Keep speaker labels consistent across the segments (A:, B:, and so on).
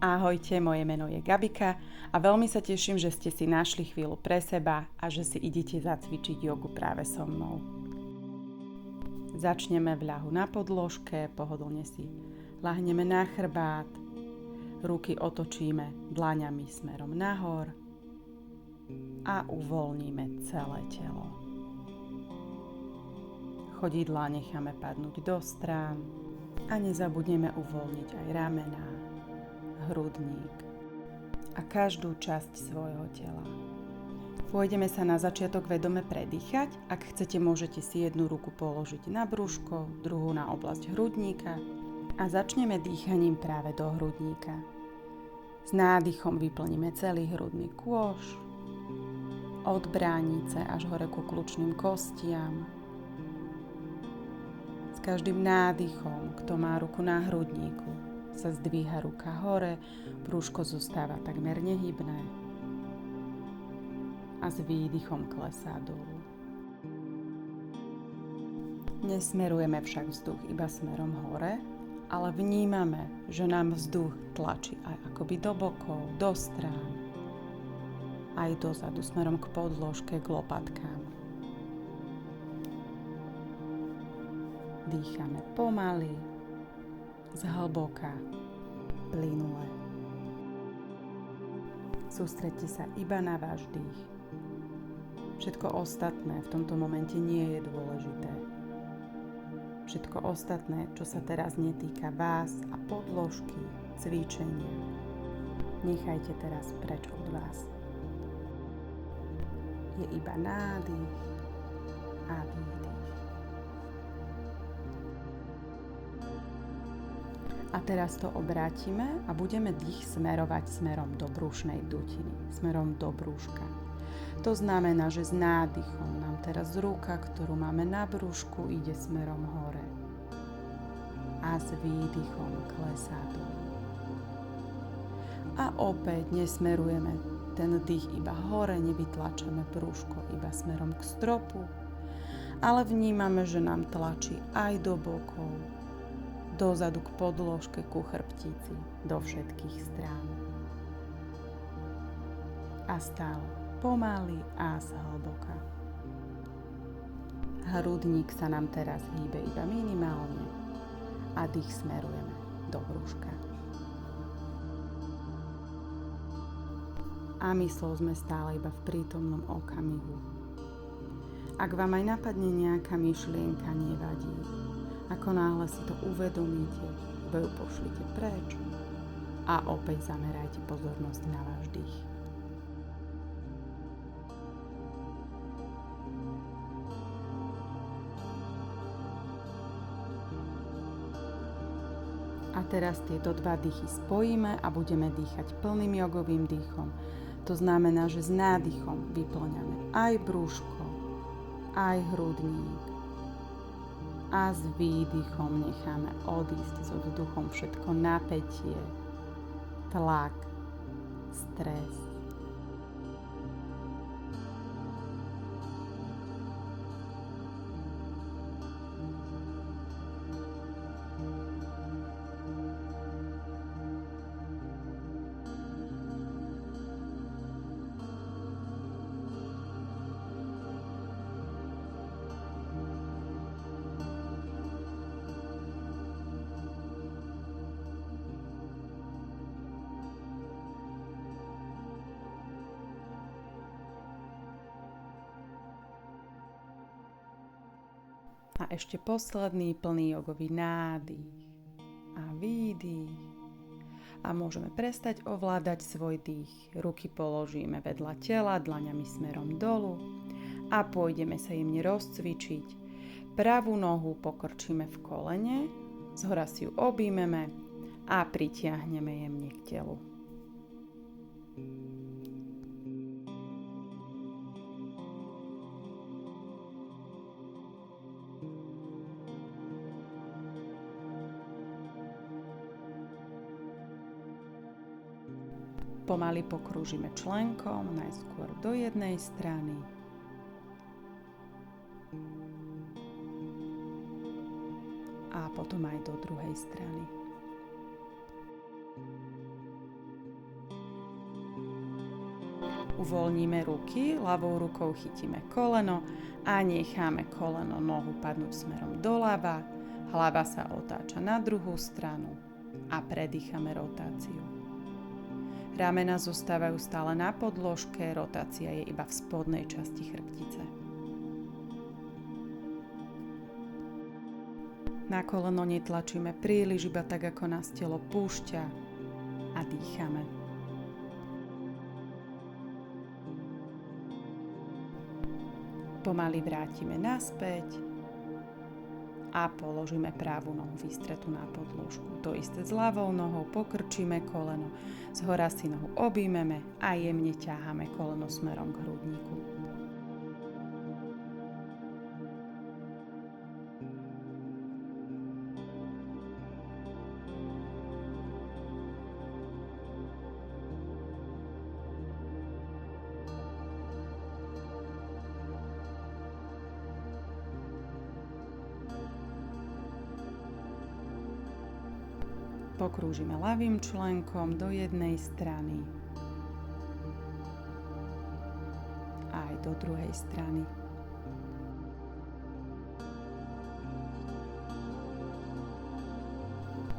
A: Ahojte, moje meno je Gabika a veľmi sa teším, že ste si našli chvíľu pre seba a že si idete zacvičiť jogu práve so mnou. Začneme v ľahu na podložke, pohodlne si ľahneme na chrbát, ruky otočíme dlaňami smerom nahor a uvoľníme celé telo. Chodidlá necháme padnúť do strán a nezabudneme uvoľniť aj ramená, hrudník a každú časť svojho tela. Pôjdeme sa na začiatok vedome predýchať. Ak chcete, môžete si jednu ruku položiť na brúško, druhú na oblasť hrudníka a začneme dýchaním práve do hrudníka. S nádychom vyplníme celý hrudný kôš, od bránice až hore ku kľúčnym kostiam. S každým nádychom, kto má ruku na hrudníku, sa zdvíha ruka hore, brúško zostáva takmer nehybné a s výdychom klesá dolu. Nesmerujeme však vzduch iba smerom hore, ale vnímame, že nám vzduch tlačí aj akoby do bokov, do strán, aj dozadu smerom k podložke, k lopatkám. Dýchame pomaly, zhlboka, plynule. Sústreďte sa iba na váš dých. Všetko ostatné v tomto momente nie je dôležité. Všetko ostatné, čo sa teraz netýka vás a podložky, cvičenia, nechajte teraz preč od vás. Je iba nádych a výdych. A teraz to obrátime a budeme dých smerovať smerom do brúšnej dutiny, smerom do brúška. To znamená, že s nádychom nám teraz ruka, ktorú máme na brúšku, ide smerom hore. A s výdychom klesá dolu. A opäť nesmerujeme ten dých iba hore, nevytlačame brúško iba smerom k stropu, ale vnímame, že nám tlačí aj do bokov, dozadu k podložke, ku chrbtici, do všetkých strán. A stále pomaly a zhlboka. Hrudník sa nám teraz hýbe iba minimálne a dých smerujeme do brúška. A myslou sme stále iba v prítomnom okamihu. Ak vám aj napadne nejaká myšlienka, nevadí. Ako náhle si to uvedomíte, ju pošlite preč a opäť zamerajte pozornosť na váš dých. A teraz tieto dva dýchy spojíme a budeme dýchať plným jogovým dýchom. To znamená, že s nádychom vyplňame aj brúško, aj hrudník. A s výdychom necháme odísť so vzduchom všetko napätie, tlak, stres. A ešte posledný plný jogový nádych a výdych. A môžeme prestať ovládať svoj dých. Ruky položíme vedľa tela, dlaňami smerom dolu a pôjdeme sa jemne rozcvičiť. Pravú nohu pokrčíme v kolene, zhora si ju objímeme a pritiahneme jemne k telu. Pomaly pokrúžime členkom, najskôr do jednej strany a potom aj do druhej strany. Uvoľníme ruky, ľavou rukou chytíme koleno a necháme koleno, nohu padnúť smerom doľava. Hlava sa otáča na druhú stranu a predýchame rotáciu. Ramena zostávajú stále na podložke, rotácia je iba v spodnej časti chrbtice. Na koleno netlačíme príliš, iba tak, ako nás telo púšťa a dýchame. Pomaly vrátime naspäť a položíme pravú nohu vystretú na podložku. To isté s ľavou nohou, pokrčíme koleno, zhora si nohu objímeme a jemne ťaháme koleno smerom k hrudníku. Pokrúžime ľavým členkom do jednej strany a aj do druhej strany.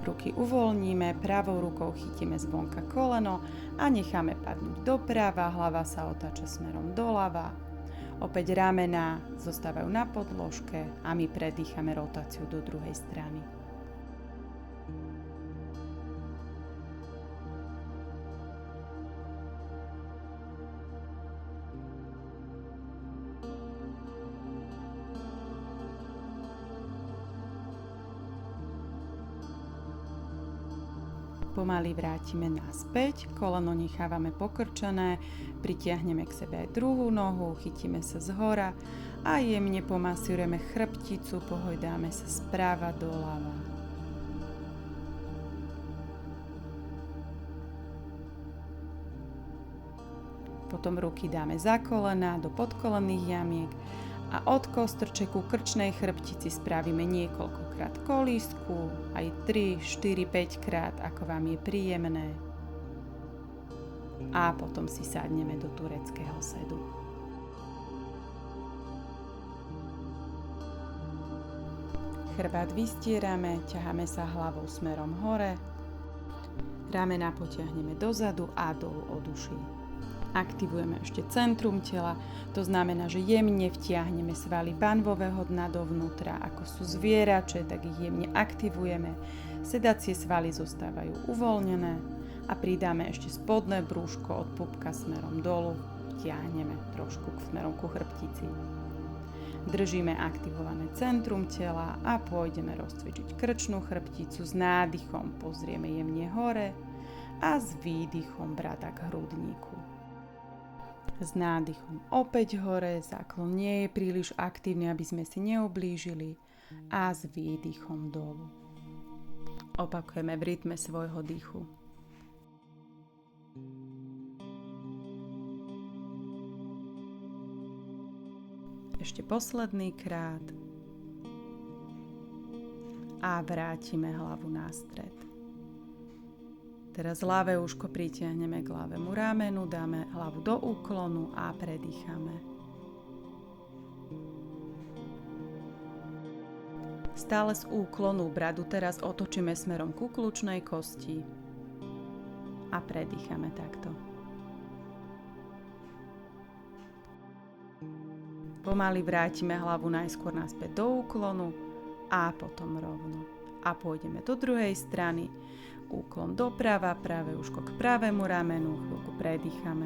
A: Ruky uvoľníme, pravou rukou chytíme zvonka koleno a necháme padnúť doprava, hlava sa otáča smerom doľava. Opäť ramená zostávajú na podložke a my predýchame rotáciu do druhej strany. Pomaly vrátime naspäť, koleno nechávame pokrčené, pritiahneme k sebe aj druhú nohu, chytíme sa zhora a jemne pomasírujeme chrbticu, pohojdáme sa sprava doľava. Potom ruky dáme za kolena, do podkolenných jamiek a od kostrčeku krčnej chrbtici spravíme niekoľkokrát kolísku, aj 3, 4, 5 krát, ako vám je príjemné. A potom si sadneme do tureckého sedu. Chrbát vystierame, ťaháme sa hlavou smerom hore, ramená potiahneme dozadu a dolu od uší. Aktivujeme ešte centrum tela, to znamená, že jemne vtiahneme svaly banvového dna dovnútra, ako sú zvierače, tak ich jemne aktivujeme. Sedacie svaly zostávajú uvoľnené a pridáme ešte spodné brúško od pupka smerom dolu, vtiahneme trošku smerom ku chrbtici. Držíme aktivované centrum tela a pôjdeme rozcvičiť krčnú chrbticu, s nádychom pozrieme jemne hore a s výdychom brada k hrudníku. S nádychom opäť hore, záklon nie je príliš aktívny, aby sme si neublížili, a s výdychom dolu. Opakujeme v rytme svojho dýchu. Ešte posledný krát a vrátime hlavu na stred. Teraz ľavé uško pritiahneme k ľavému ramenu, dáme hlavu do úklonu a predýchame. Stále z úklonu bradu teraz otočíme smerom ku kľúčnej kosti a predýchame takto. Pomaly vrátime hlavu najskôr naspäť do úklonu a potom rovno. A pôjdeme do druhej strany. Úklon doprava, pravé uško k pravému ramenu, chvíľku predýchame.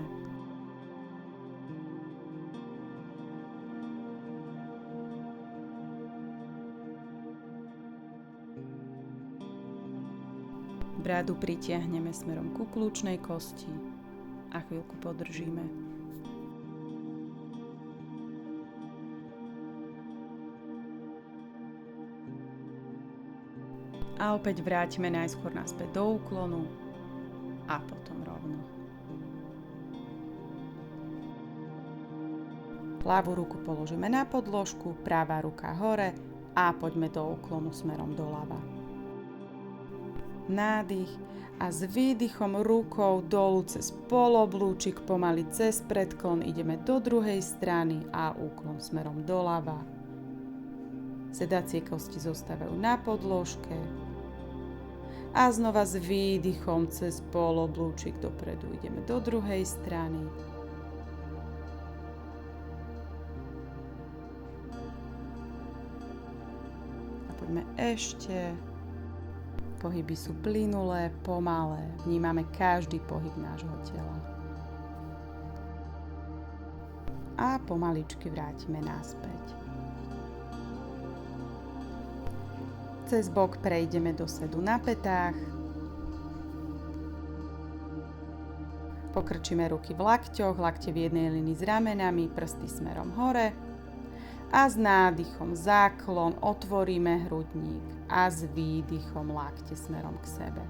A: Bradu pritiahneme smerom ku kľúčnej kosti a chvíľku podržíme. A opäť vrátime najskôr naspäť do úklonu a potom rovno. Ľavú ruku položíme na podložku, pravá ruka hore a poďme do úklonu smerom doľava. Nádych A s výdychom rukou dolu cez poloblúčik, pomaly cez predklon ideme do druhej strany a úklon smerom doľava. Sedacie kosti zostávajú na podložke. A znova s výdychom cez poloblúčik dopredu ideme do druhej strany. A poďme ešte. Pohyby sú plynulé, pomalé. Vnímame každý pohyb nášho tela. A pomaličky vrátime naspäť. Cez bok prejdeme do sedu na pätách. Pokrčíme ruky v lakťoch, lakte v jednej línii s ramenami, prsty smerom hore. A s nádychom záklon otvoríme hrudník a s výdychom lakte smerom k sebe.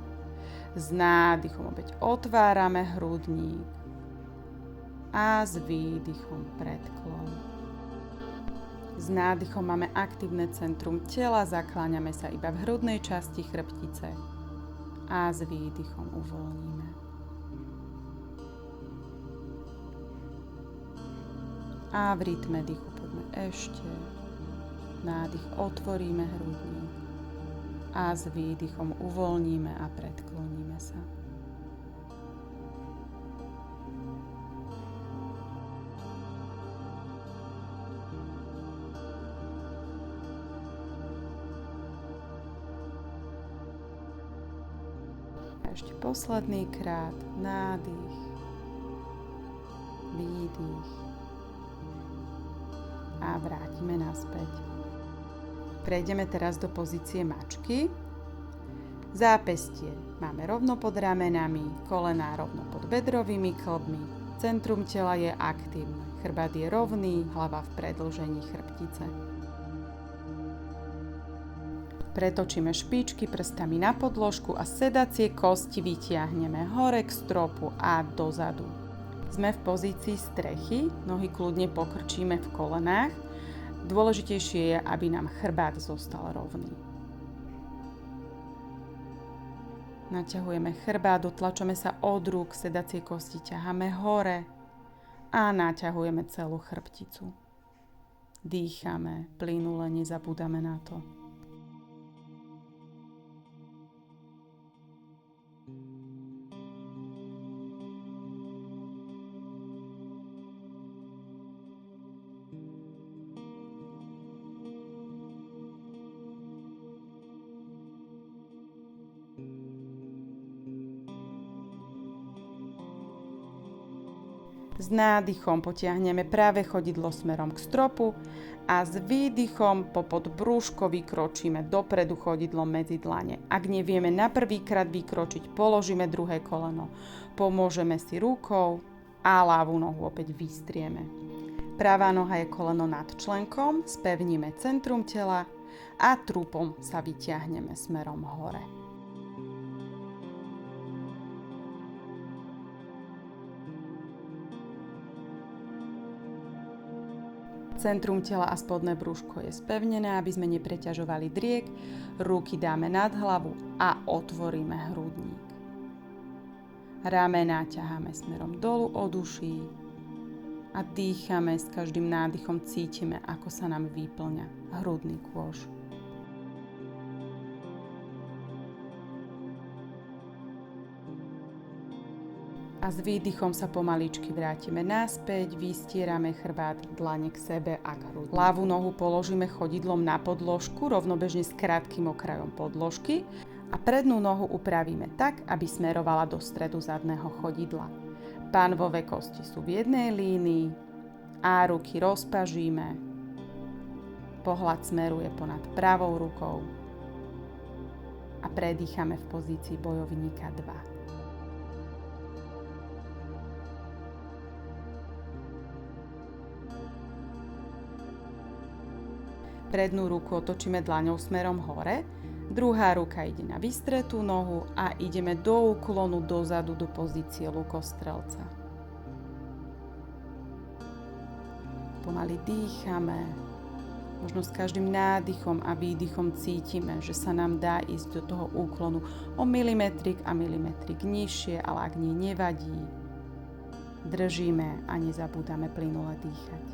A: S nádychom opäť otvárame hrudník a s výdychom predklon. S nádychom máme aktívne centrum tela, zakláňame sa iba v hrudnej časti chrbtice a s výdychom uvoľníme. A v rytme dýchu poďme ešte. Nádych otvoríme hrudník a s výdychom uvoľníme a predkloníme sa. A ešte posledný krát. Nádych, výdych a vrátime naspäť. Prejdeme teraz do pozície mačky. Zápestie máme rovno pod ramenami, kolená rovno pod bedrovými kĺbmi. Centrum tela je aktívne, chrbát je rovný, hlava v predĺžení chrbtice. Pretočíme špičky prstami na podložku a sedacie kosti vytiahneme hore k stropu a dozadu. Sme v pozícii strechy, nohy kľudne pokrčíme v kolenách. Dôležitejšie je, aby nám chrbát zostal rovný. Naťahujeme chrbát, dotlačame sa od rúk, sedacie kosti ťaháme hore a naťahujeme celú chrbticu. Dýchame plynule, nezabúdame na to. S nádychom potiahneme práve chodidlo smerom k stropu a s výdychom popod brúško vykročíme dopredu chodidlom medzi dlane. Ak nevieme na prvýkrát vykročiť, položíme druhé koleno. Pomôžeme si rukou a ľavú nohu opäť vystrieme. Pravá noha je koleno nad členkom, spevníme centrum tela a trúpom sa vytiahneme smerom hore. Centrum tela a spodné brúško je spevnené, aby sme nepreťažovali driek. Ruky dáme nad hlavu a otvoríme hrudník. Ramená ťaháme smerom dolu od uší a dýchame. S každým nádychom cítime, ako sa nám vyplňa hrudný kôš. A s výdychom sa pomaličky vrátime naspäť, vystierame chrbát, dlane k sebe a k hrudi. Ľavú nohu položíme chodidlom na podložku, rovnobežne s krátkym okrajom podložky a prednú nohu upravíme tak, aby smerovala do stredu zadného chodidla. Pánvové kosti sú v jednej línii a ruky rozpažíme. Pohľad smeruje ponad pravou rukou a predýchame v pozícii bojovníka 2. Prednú ruku otočíme dlaňou smerom hore, druhá ruka ide na vystretú nohu a ideme do úklonu dozadu do pozície lukostrelca. Pomaly dýchame Možno s každým nádychom a výdychom cítime, že sa nám dá ísť do toho úklonu o milimetrik a milimetrik nižšie, ale ak nie, nevadí. Držíme a nezabúdame plynule dýchať.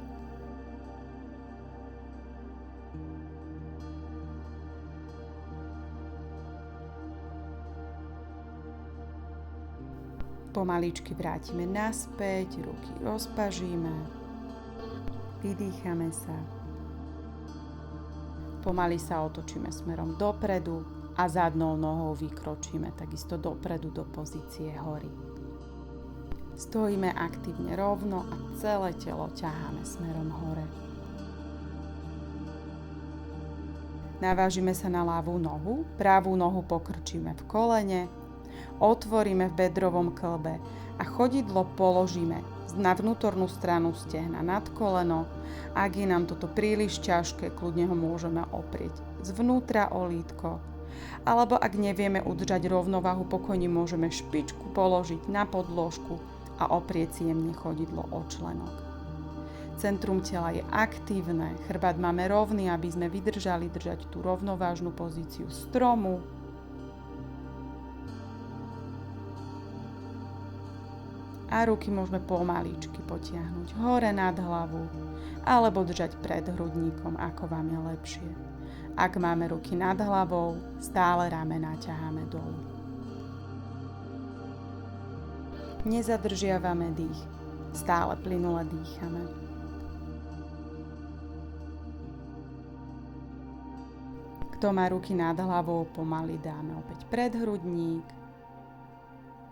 A: Pomaličky vrátime naspäť, ruky rozpažíme, vydýchame sa. Pomaly sa otočíme smerom dopredu a zadnou nohou vykročíme takisto dopredu do pozície hory. Stojíme aktívne rovno a celé telo ťaháme smerom hore. Navážime sa na ľavú nohu, pravú nohu pokrčíme v kolene, otvoríme v bedrovom kĺbe a chodidlo položíme na vnútornú stranu stehna nad koleno. Ak je nám toto príliš ťažké, kľudne ho môžeme oprieť zvnútra o lítko. Alebo ak nevieme udržať rovnováhu, pokojne môžeme špičku položiť na podložku a oprieť si jemne chodidlo o členok. Centrum tela je aktívne, chrbát máme rovný, aby sme vydržali držať tú rovnovážnu pozíciu stromu. A ruky môžeme pomaličky potiahnuť hore nad hlavu alebo držať pred hrudníkom, ako vám je lepšie. Ak máme ruky nad hlavou, stále ramená ťaháme dolu. Nezadržiavame dých, stále plynule dýchame. Kto má ruky nad hlavou, pomaly dáme opäť pred hrudník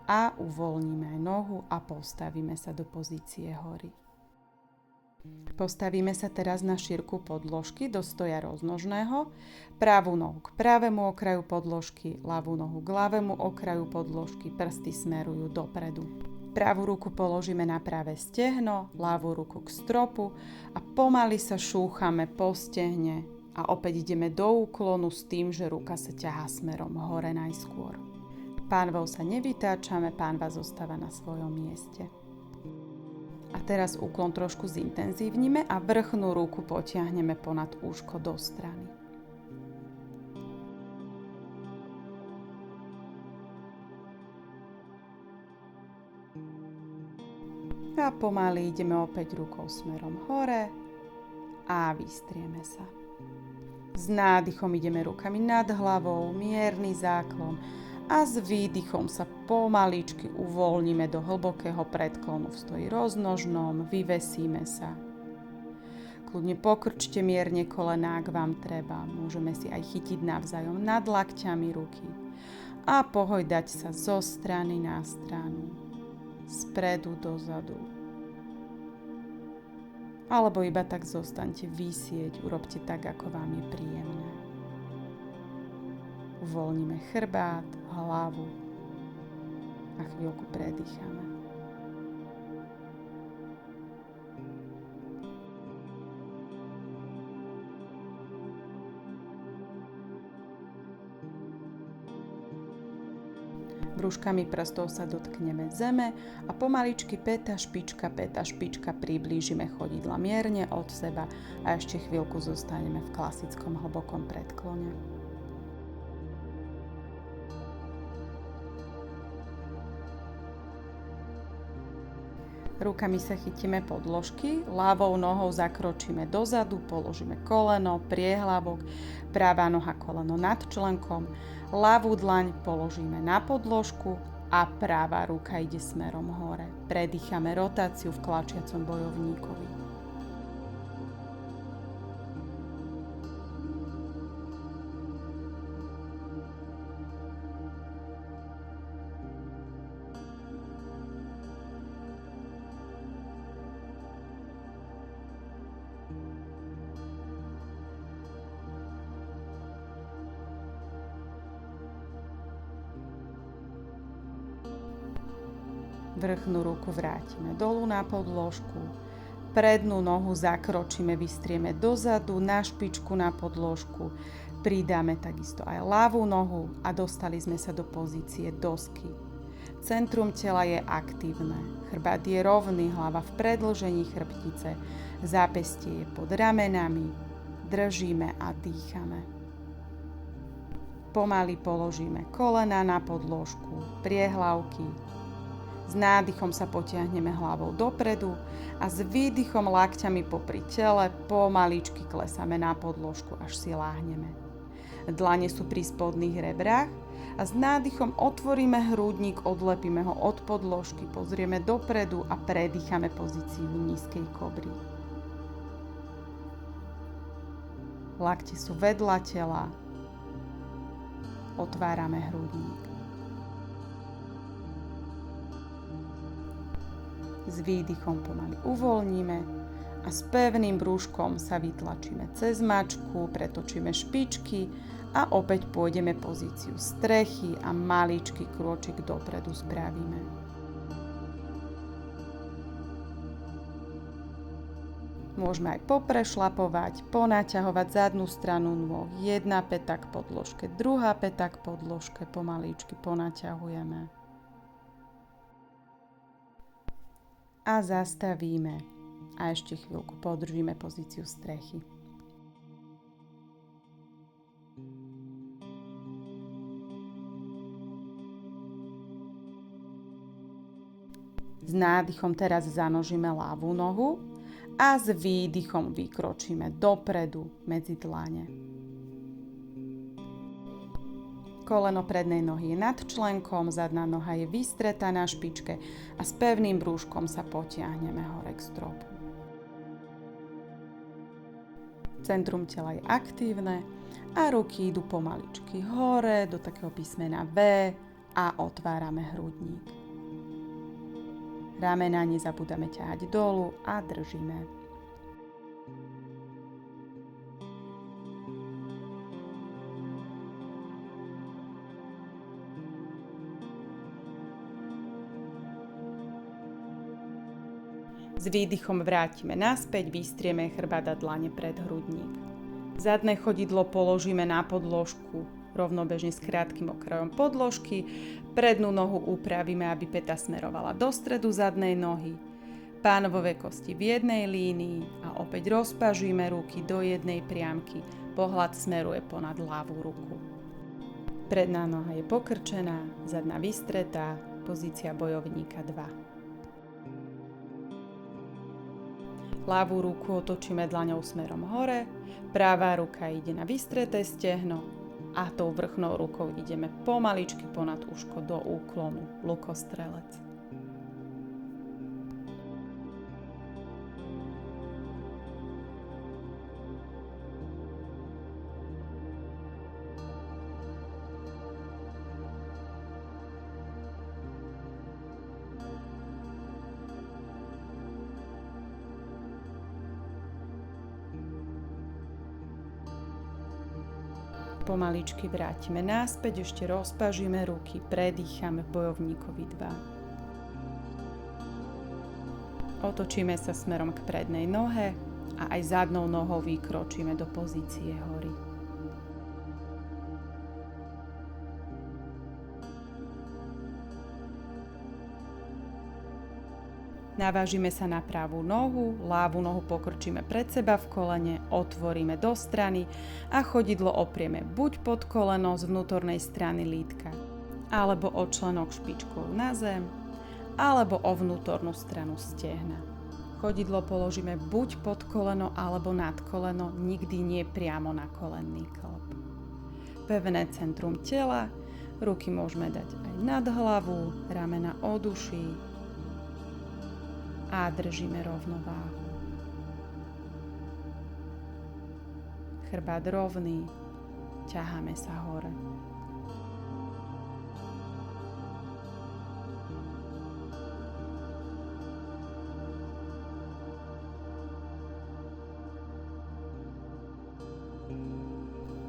A: a uvoľníme nohu a postavíme sa do pozície hory. Postavíme sa teraz na šírku podložky do stoja roznožného, pravú nohu k pravému okraju podložky, ľavú nohu k ľavému okraju podložky, prsty smerujú dopredu. Pravú ruku položíme na pravé stehno, ľavú ruku k stropu a pomaly sa šúchame po stehne a opäť ideme do úklonu s tým, že ruka sa ťahá smerom hore najskôr. Pánvou sa nevytáčame, pánva zostáva na svojom mieste. A teraz úklon trošku zintenzívnime a vrchnú ruku potiahneme ponad úško do strany. A pomaly ideme opäť rukou smerom hore a vystrieme sa. S nádychom ideme rukami nad hlavou, mierny záklon a s výdychom sa pomaličky uvoľníme do hlbokého predklonu v stoji roznožnom, vyvesíme sa. Kľudne pokrčte mierne kolená, ak vám treba. Môžeme si aj chytiť navzájom nad lakťami ruky a pohojdať sa zo strany na stranu, spredu dozadu. Alebo iba tak zostaňte visieť, urobte tak, ako vám je príjemné. Uvoľníme chrbát, hlavu a chvíľku predýchame. Brúškami prstov sa dotkneme zeme a pomaličky päta, špička, priblížime chodidla mierne od seba a ešte chvíľku zostaneme v klasickom hlbokom predklone. Rukami sa chytíme podložky, ľavou nohou zakročíme dozadu, položíme koleno, priehlavok, pravá noha koleno nad členkom, ľavú dlaň položíme na podložku a pravá ruka ide smerom hore. Predýchame rotáciu v klačiacom bojovníkovi. Vrchnú ruku vrátime dolu na podložku, prednú nohu zakročíme, vystrieme dozadu na špičku na podložku, pridáme takisto aj ľavú nohu a dostali sme sa do pozície dosky. Centrum tela je aktívne, chrbát je rovný, hlava v predĺžení chrbtice, zápestie je pod ramenami, držíme a dýchame. Pomaly položíme kolena na podložku, priehlavky. S nádychom sa potiahneme hlavou dopredu a s výdychom lakťami popri tele pomaličky klesáme na podložku, až si láhneme. Dlane sú pri spodných rebrách a s nádychom otvoríme hrudník, odlepíme ho od podložky, pozrieme dopredu a predýchame pozíciu nízkej kobry. Lakte sú vedľa tela, otvárame hrudník. S výdychom pomaly uvoľníme a s pevným brúškom sa vytlačíme cez mačku, pretočíme špičky a opäť pôjdeme pozíciu strechy a maličký krôčik dopredu spravíme. Môžeme aj poprešlapovať, ponaťahovať zadnú stranu nôh. Jedna päta k podložke, druhá päta k podložke, pomaličky ponaťahujeme. A zastavíme a ešte chvíľku podržíme pozíciu strechy. S nádychom teraz zanožíme ľavú nohu a s výdychom vykročíme dopredu medzi dlane. Koleno prednej nohy je nad členkom, zadná noha je vystretá na špičke a s pevným brúškom sa potiahneme hore k stropu. Centrum tela je aktívne a ruky idú pomaličky hore do takého písmena V a otvárame hrudník. Ramená nezabúdame ťahať dolu a držíme. S výdychom vrátime naspäť, vystrieme chrbát a dlane pred hrudník. Zadné chodidlo položíme na podložku, rovnobežne s krátkym okrajom podložky. Prednú nohu upravíme, aby päta smerovala do stredu zadnej nohy. Pánvové kosti v jednej línii a opäť rozpažíme ruky do jednej priamky. Pohľad smeruje ponad ľavú ruku. Predná noha je pokrčená, zadná vystretá, pozícia bojovníka 2. Ľavú ruku otočíme dlaňou smerom hore, pravá ruka ide na vystreté stehno a tou vrchnou rukou ideme pomaličky ponad uško do úklonu, lukostrelec. Pomaličky vrátime naspäť, ešte rozpažíme ruky, predýchame v bojovníkovi 2. Otočíme sa smerom k prednej nohe a aj zadnou nohou vykročíme do pozície hory. Navážime sa na pravú nohu, ľavú nohu pokrčíme pred seba v kolene, otvoríme do strany a chodidlo oprieme buď pod koleno z vnútornej strany lítka, alebo o členok špičkou na zem, alebo o vnútornú stranu stehna. Chodidlo položíme buď pod koleno alebo nad koleno, nikdy nie priamo na kolenný klb. Pevné centrum tela, ruky môžeme dať aj nad hlavu, ramena od uší, a držíme rovnováhu. Chrbát rovný, ťaháme sa hore.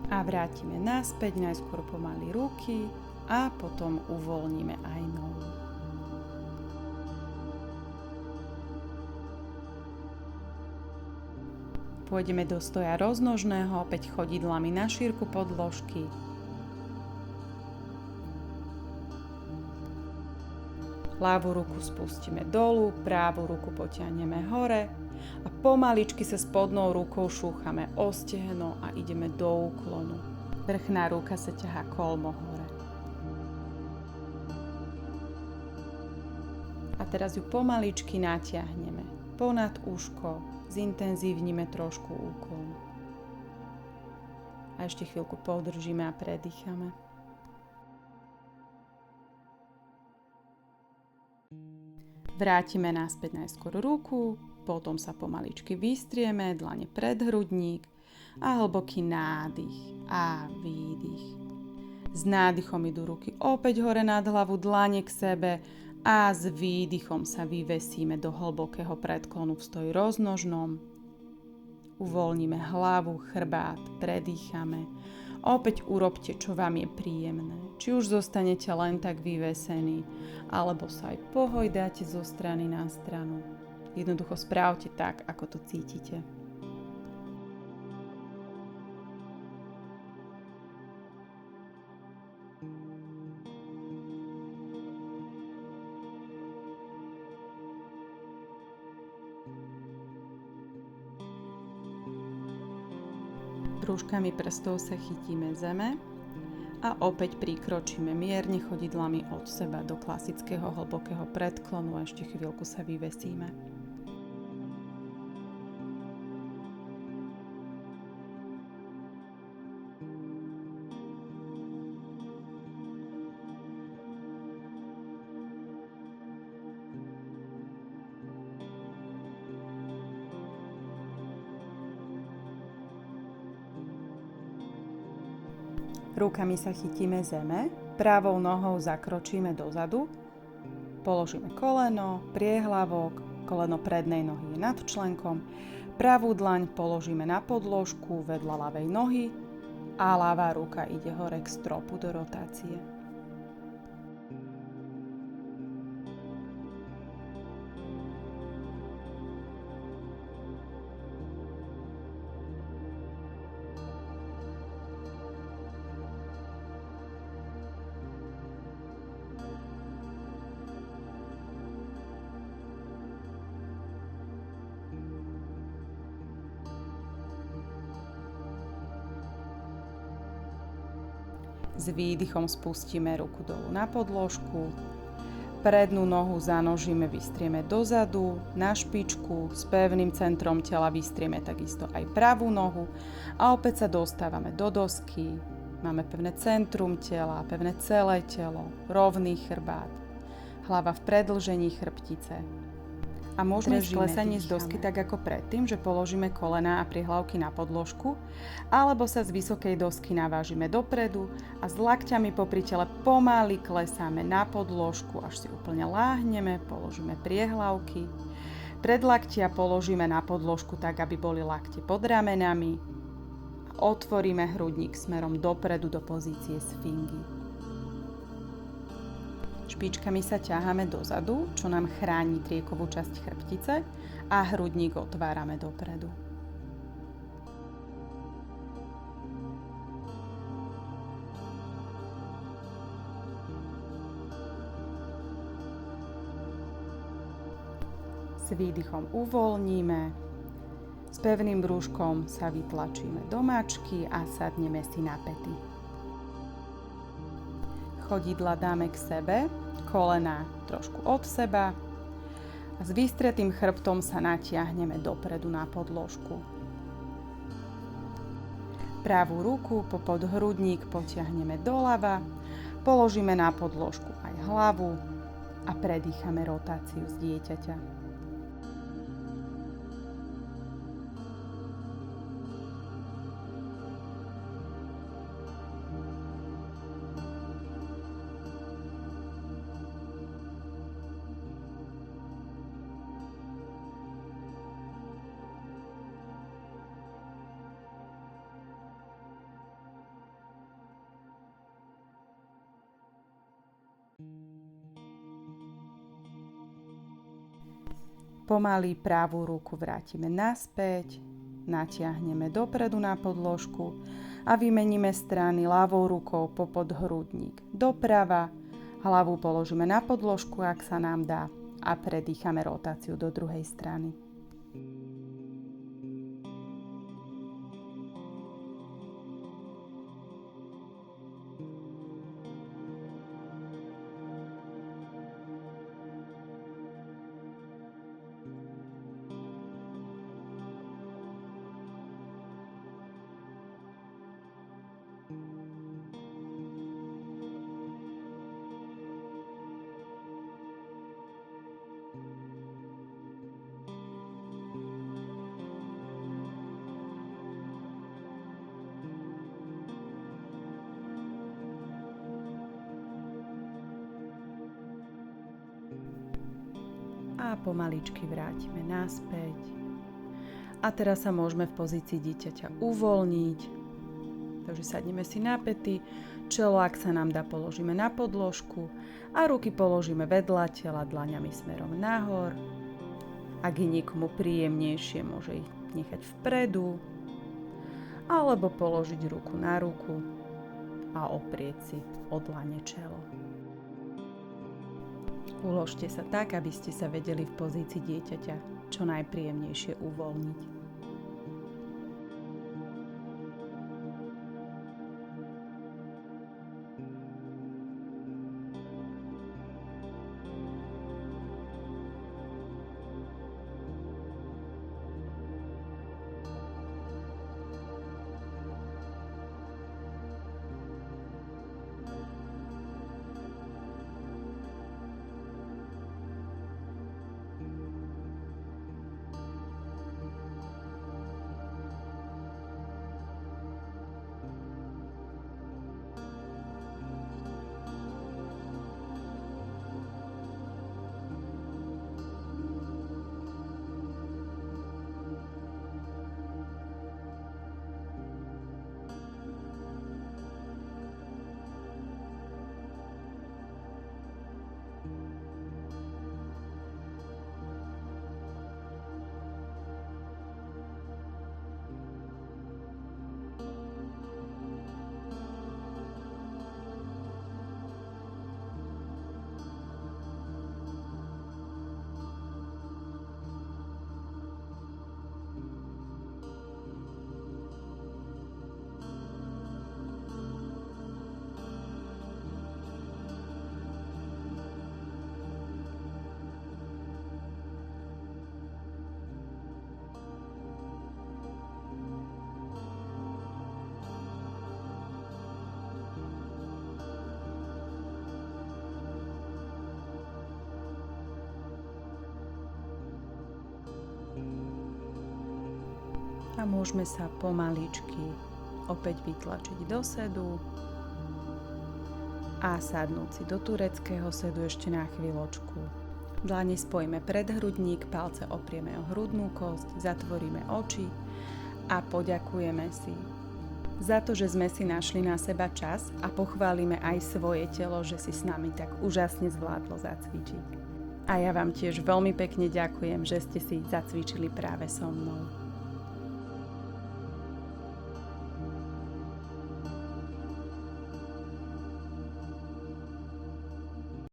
A: A vrátime naspäť, najskôr pomaly ruky a potom uvoľníme aj nohu. Pôjdeme do stoja roznožného, opäť chodidlami na šírku podložky. Ľavú ruku spustíme dolu, pravú ruku potiahneme hore A pomaličky sa spodnou rukou šúchame o stehno a ideme do úklonu. Vrchná ruka sa ťahá kolmo hore. A teraz ju pomaličky natiahneme ponad uško, zintenzívnime trošku úklon. A ešte chvíľku podržíme a predýchame. Vrátime naspäť najskôr ruku, potom sa pomaličky vystrieme, dlane pred hrudník a hlboký nádych a výdych. S nádychom idú ruky opäť hore nad hlavu, dlane k sebe a s výdychom sa vyvesíme do hlbokého predklonu v stoji roznožnom. Uvoľníme hlavu, chrbát, predýchame. Opäť urobte, čo vám je príjemné. Či už zostanete len tak vyvesení, alebo sa aj pohojdáte zo strany na stranu. Jednoducho správte tak, ako to cítite. Brúškami prstov sa chytíme zeme a opäť prikročíme mierne chodidlami od seba do klasického hlbokého predklonu a ešte chvíľku sa vyvesíme. Rukami sa chytíme zeme, pravou nohou zakročíme dozadu, položíme koleno, priehlavok, koleno prednej nohy je nad členkom, pravú dlaň položíme na podložku vedľa ľavej nohy a ľavá ruka ide hore k stropu do rotácie. S výdychom spustíme ruku dolu na podložku, prednú nohu zanožíme, vystrieme dozadu, na špičku, s pevným centrom tela vystrieme takisto aj pravú nohu a opäť sa dostávame do dosky. Máme pevné centrum tela, pevné celé telo, rovný chrbát, hlava v predĺžení chrbtice. A môžeme sklesanie z dosky tak ako predtým, že položíme kolená a prihlavky na podložku, alebo sa z vysokej dosky navážime dopredu a s lakťami popri tele pomaly klesáme na podložku, až si úplne láhneme, položíme priehlavky. Predlaktia položíme na podložku tak, aby boli lakte pod ramenami a otvoríme hrudník smerom dopredu do pozície sfingy. Špičkami sa ťaháme dozadu, čo nám chráni driekovú časť chrbtice a hrudník otvárame dopredu. S výdychom uvoľníme, s pevným brúškom sa vytlačíme do mačky a sadneme si na päty. Chodidla dáme k sebe, kolená trošku od seba a s vystretým chrbtom sa natiahneme dopredu na podložku. Pravú ruku popod hrudník potiahneme doľava, položíme na podložku aj hlavu a predýchame rotáciu z dieťaťa. Pomaly pravú ruku vrátime naspäť, natiahneme dopredu na podložku a vymeníme strany ľavou rukou popod hrudník doprava, hlavu položíme na podložku, ak sa nám dá, a predýchame rotáciu do druhej strany. a pomaličky vrátime naspäť. A teraz sa môžeme v pozícii dieťaťa uvoľniť. Takže sadneme si na päty, čelo, ak sa nám dá, položíme na podložku a ruky položíme vedľa tela dlaňami smerom nahor. Ak je niekomu príjemnejšie, môže ich nechať vpredu alebo položiť ruku na ruku a oprieť si o dlane čelo. Uložte sa tak, aby ste sa vedeli v pozícii dieťaťa čo najpríjemnejšie uvoľniť. A môžeme sa pomaličky opäť vytlačiť do sedu a sadnúť si do tureckého sedu ešte na chvíľočku. Dlane spojíme pred hrudník, palce oprieme o hrudnú kosť, zatvoríme oči a poďakujeme si za to, že sme si našli na seba čas a pochválime aj svoje telo, že si s nami tak úžasne zvládlo zacvičiť. A ja vám tiež veľmi pekne ďakujem, že ste si zacvičili práve so mnou.